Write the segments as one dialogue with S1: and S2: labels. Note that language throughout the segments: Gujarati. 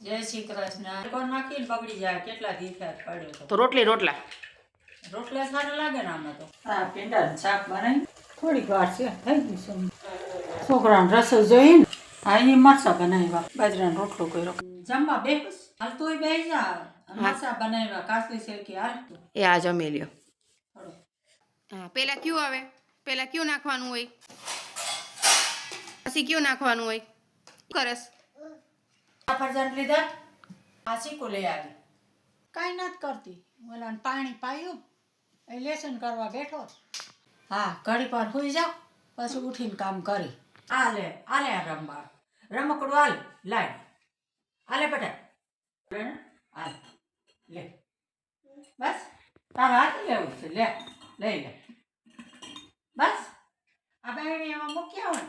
S1: જય શ્રી કૃષ્ણ. કોણ નાખીને બગડી જાય કેટલા દીથા પડ્યો
S2: તો રોટલા
S1: રોટલા સારા લાગે ને આમાં તો. હા, ભીંડાનું શાક બનાવી થોડીક વાર છે થઈ ગયું છે. છોકરાને રસોઈ જોઈને હા એની મરચાં બનાવ્યા, બાજરાનો રોટલો કર્યો. જમવા બેસ હાલ તું બેસી જા. મરચાં બનાવ્યા, કાસલી શેકી હાલ તું.
S2: એ આ જમી લ્યો. હા, પેલા કયું આવે? પેલા કયું નાખવાનું હોય? પછી કયું નાખવાનું હોય? કરસ
S1: સફરજન લીધા, આ ચીકુ લઈ આવી. કાંઈ નથી કરતી, ઓલાને પાણી પાયું એ લેસન કરવા બેઠો. હા, ઘડી પર સુઈ જાઓ પછી ઉઠીને કામ કરી. આલે રમવા રમકડું હાલ લાય આલે બેટા હાલ લે બસ તારા હાથ લેવું છે લે લઈ લે બસ. આ બેણી એમાં મૂક્યા હોય.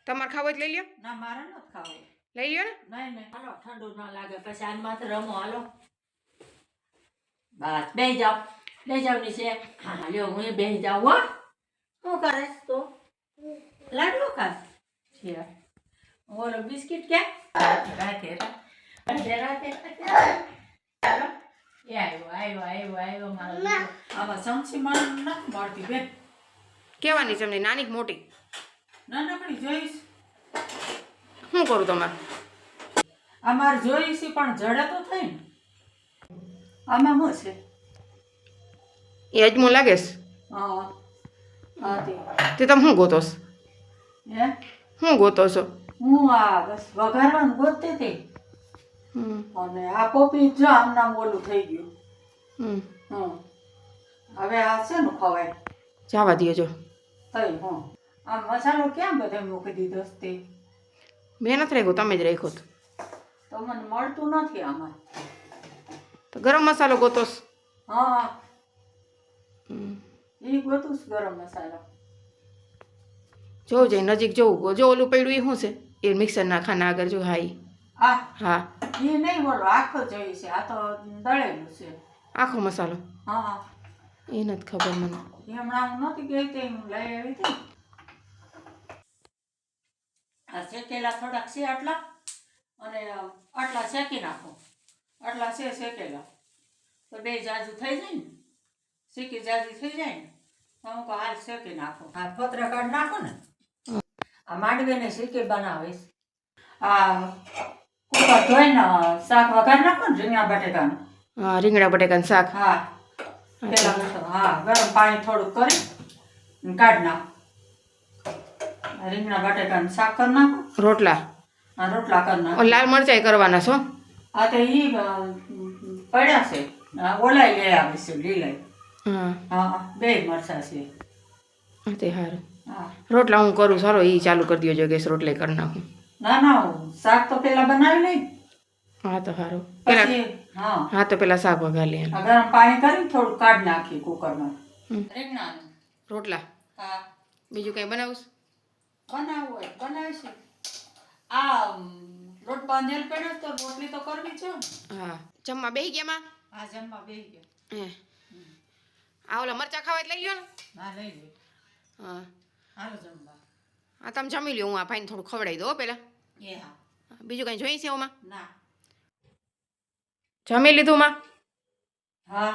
S2: તમારે ખાવો લઈ લ્યો.
S1: ના મારે નથી ખાવું.
S2: લઈ લ્યો ને.
S1: નહીં હાલો ઠંડુ ના લાગે પછી આની માથે રમો હાલો. બસ બેસી જાઓ નીચે. હા લ્યો હું બેસી જાઉં હો. શું કરે તો લાડુ ખાસ છે. ઓલો બિસ્કિટ કે રાખે આવ્યો મારો. આમાં ચમચી મને નથી મળતી બેન.
S2: કેવાની છે એમની નાની કે મોટી?
S1: નાનકડી જોઈશ.
S2: શું કરું તમારે?
S1: અમારે જોઈશ પણ જડે તો થઈ ને. આમાં શું છે?
S2: એ અજમો લાગે છે.
S1: હા
S2: તે તમે શું ગોતોસ?
S1: હે
S2: શું ગોતો છો?
S1: હું આ બસ વઘારવાનું ગોતતી હતી અને આ પોપી જો આમ નામ ઓલું થઈ ગયું. હવે આ છે ને ખવાય
S2: જવા દો જો
S1: થઈ. આમ મસાલો ક્યાં બધે મૂકી દીધો તે?
S2: મેં નથી રાખ્યો, તમે જ રાખ્યો.
S1: તો મને મળતું નથી આમાં.
S2: તો ગરમ મસાલો ગોતોસ?
S1: હા એ ગોતું ગરમ મસાલો.
S2: જોવું જાય નજીક જોવું. જો ઓલું પડ્યું એ શું છે? એ મિક્સરના ખાના આગળ જો. હા હા
S1: એ નહીં બોલો આખો જોઈએ છે. આ તો દળેલું છે
S2: આખો મસાલો.
S1: હા
S2: એ નથી ખબર મને.
S1: હમણાં હું નથી ગઈ તે હું લઈ આવી હતી. આ શેકેલા થોડાક છે આટલા અને આટલા શેકી નાખો. આટલા છે શેકેલા તો બે જાજુ થઈ જાય ને. શેકી જાજી થઈ જાય ને તો હું કહું હાલ શેકી નાખો. આ પતરા કાઢ નાખો ને. આ માંડવીને શેકી બનાવીશ. આ કુકર ધોઈને શાક વઘાર નાખો ને રીંગણા બટેકાનું.
S2: હા, રીંગણા બટેકાનું શાક.
S1: હા પેલા હા ગરમ પાણી થોડુંક કરી કાઢ નાખો. રીંગણા બટેકાનું શાક કરી નાખો.
S2: રોટલા?
S1: હા રોટલા કરી નાખો.
S2: લાલ મરચાઈ કરવાના છો?
S1: હા તો એ પડ્યા છે. ઓલાય લઈ આવે છે લીલાય. હા બે મરચાં છે.
S2: તે સારું.
S1: હા
S2: રોટલા હું કરું સારો એ ચાલુ કરી દો ગેસ. રોટલે કરી નાખું.
S1: ના શાક તો પેલા બનાવી લઈ.
S2: હા તો સારું.
S1: પછી
S2: હા તો પેલા શાક વઘાર લે.
S1: ગરમ પાણી કરીને થોડું કાઢ નાખી કુકરમાં. રીંગણાનું
S2: રોટલા?
S1: હા.
S2: બીજું કઈ બનાવું?
S1: બનાવવું હોય બનાવીશું. આ લોટ બાંધેલ પડ્યો તો રોટલી તો કરવી છે.
S2: હા જમવા બેસી ગયા માં?
S1: હા જમવા બેસી ગયો.
S2: આ ઓલા મરચા ખાવા લઈ લ્યો ને.
S1: હા લઈ લે.
S2: હા
S1: હાલો જમવા.
S2: હા તમે જમી લ્યો. હું આ ભાઈને થોડું ખવડાવી દો પેલા.
S1: એ હા.
S2: બીજું કઈ જોઈ છે ઓમાં?
S1: ના.
S2: જમી લીધું માં?
S1: હા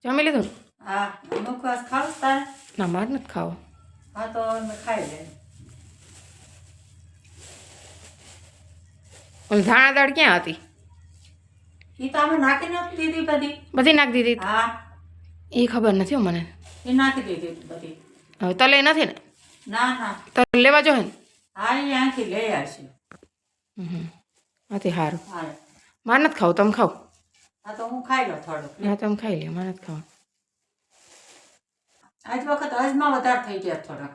S2: જમી લીધું?
S1: હા મુખવાસ ખાવ તારે?
S2: ના મારે નથી ખાવો.
S1: હા તો અમે ખાઈ લે.
S2: ઓલી ધાણા દાળ ક્યાં હતી?
S1: એ તો અમે નાખી નથી દીધી બધી.
S2: બધી નાખી દીધી?
S1: હા
S2: એ ખબર નથી હો મને.
S1: એ નાખી દીધી બધી.
S2: હવે તલે નથી ને?
S1: ના
S2: તલે લેવા જો ને.
S1: હા એ અહીંથી લઈ આવશે.
S2: આથી સારું.
S1: હા
S2: મારે નથી ખાવું, તમે ખાઓ.
S1: હા તો હું ખાઈ લો થોડુંક.
S2: હા તમે ખાઈ લે, મારે નથી ખાવું.
S1: આજ વખત અજમા વધારે થઈ ગયા થોડાક.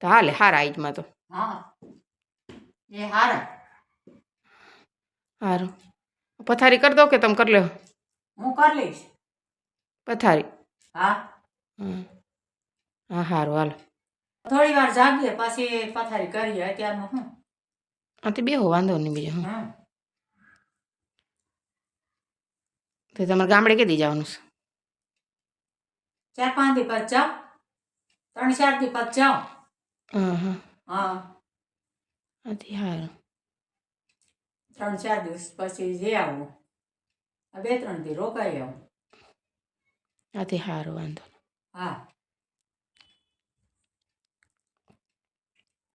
S2: તો હાલે હારા આજમાં તો.
S1: હા એ હારા.
S2: સારું. પથારી કરી દો કે તમે કરી લો?
S1: હું કરી લઈશ
S2: પથારી.
S1: હા
S2: હા સારું હાલો.
S1: થોડી વાર જાગીએ પછી પથારી કરીએ. અત્યારમાં હું
S2: આથી બેહો વાંધો નહીં બીજો. હા તો તમારે ગામડે કેદી જવાનું છે?
S1: 4-5 દી પછી જાઓ. 3-4 દી પછી જાઓ.
S2: હા
S1: હા
S2: આથી સારું.
S1: 3-4 દિવસ પછી જઈ આવું. આ 2-3 દી રોકાઈ આવું.
S2: આથી સારું વાંધો નહીં.
S1: હા